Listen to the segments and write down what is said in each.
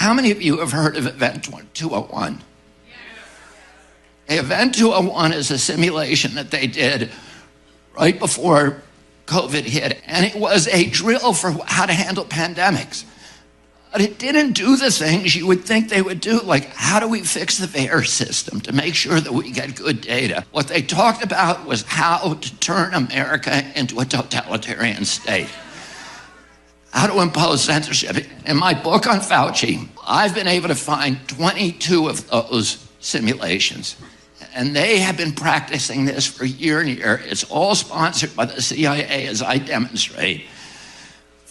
How many of you have heard of Event 201? Event 201 is a simulation that they did right before COVID hit, and it was a drill for how to handle pandemics. But it didn't do the things you would think they would do, like how do we fix the VAERS system to make sure that we get good data? What they talked about was how to turn America into a totalitarian state, how to impose censorship. In my book on Fauci, I've been able to find 22 of those simulations. And they have been practicing this for year and year. It's all sponsored by the CIA, as I demonstrate.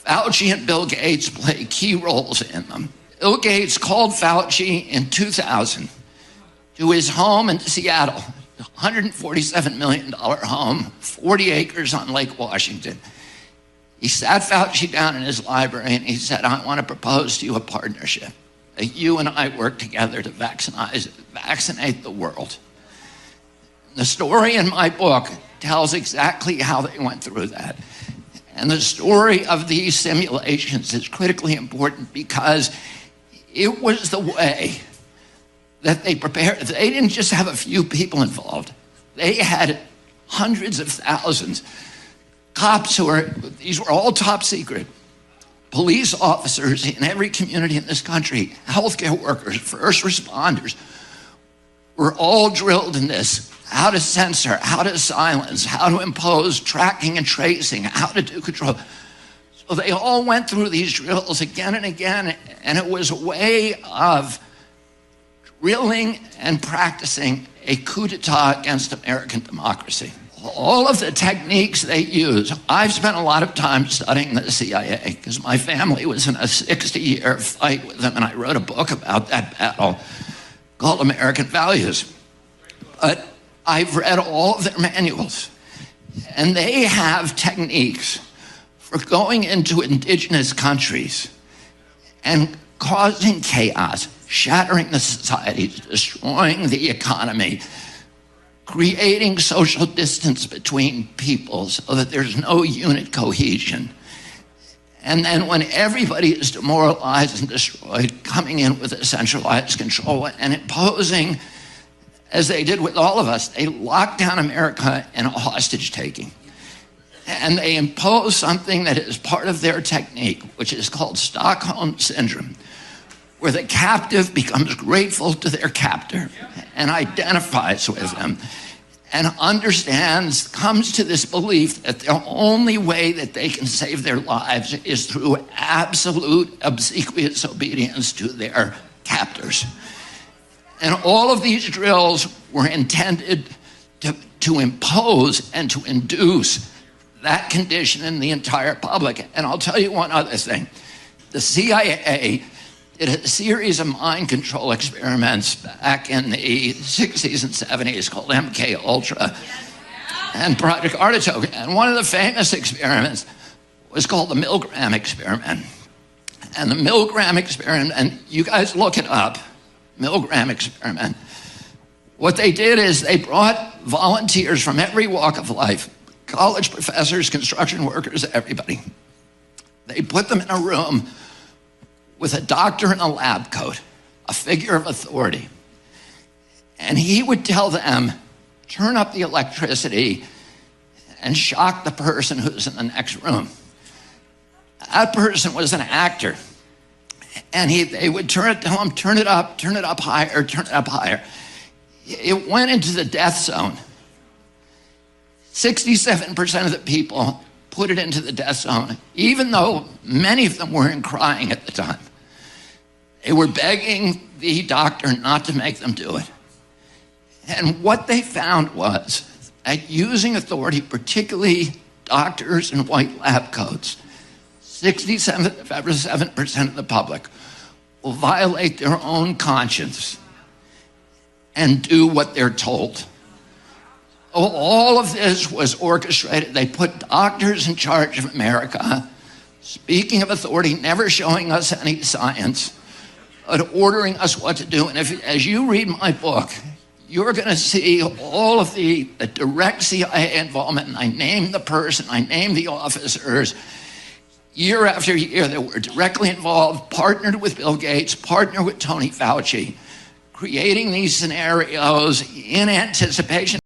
Fauci and Bill Gates play key roles in them. Bill Gates called Fauci in 2000 to his home in Seattle, $147 million home, 40 acres on Lake Washington. He sat Fauci down in his library and he said, I want to propose to you a partnership. You and I work together to vaccinate the world. The story in my book tells exactly how they went through that. And the story of these simulations is critically important because it was the way that they prepared. They didn't just have a few people involved. They had hundreds of thousands. Cops these were all top secret. Police officers in every community in this country, healthcare workers, first responders, were all drilled in this. How to censor, how to silence, how to impose tracking and tracing, how to do control. So they all went through these drills again and again, and it was a way of drilling and practicing a coup d'etat against American democracy. All of the techniques they use, I've spent a lot of time studying the CIA because my family was in a 60-year fight with them, and I wrote a book about that battle called American Values. But I've read all of their manuals, and they have techniques for going into indigenous countries and causing chaos, shattering the societies, destroying the economy, creating social distance between people so that there's no unit cohesion. And then when everybody is demoralized and destroyed, coming in with a centralized control and imposing, as they did with all of us, they locked down America in a hostage taking. And they impose something that is part of their technique, which is called Stockholm Syndrome, where the captive becomes grateful to their captor and identifies with them and understands, comes to this belief that the only way that they can save their lives is through absolute obsequious obedience to their captors. And all of these drills were intended to impose and to induce that condition in the entire public. And I'll tell you one other thing. The CIA did a series of mind control experiments back in the 60s and 70s called MK Ultra and Project Artichoke. And one of the famous experiments was called the Milgram experiment. And the Milgram experiment, and you guys look it up, Milgram experiment. What they did is they brought volunteers from every walk of life, college professors, construction workers, everybody. They put them in a room with a doctor in a lab coat, a figure of authority. And he would tell them, turn up the electricity and shock the person who's in the next room. That person was an actor. And they would tell him, turn it up higher, turn it up higher. It went into the death zone. 67% of the people put it into the death zone, even though many of them weren't crying at the time. They were begging the doctor not to make them do it. And what they found was that using authority, particularly doctors in white lab coats, 67% of the public will violate their own conscience and do what they're told. All of this was orchestrated. They put doctors in charge of America, speaking of authority, never showing us any science, but ordering us what to do. And as you read my book, you're going to see all of the direct CIA involvement. And I name the person, I name the officers. year after year that were directly involved, partnered with Bill Gates, partnered with Tony Fauci, creating these scenarios in anticipation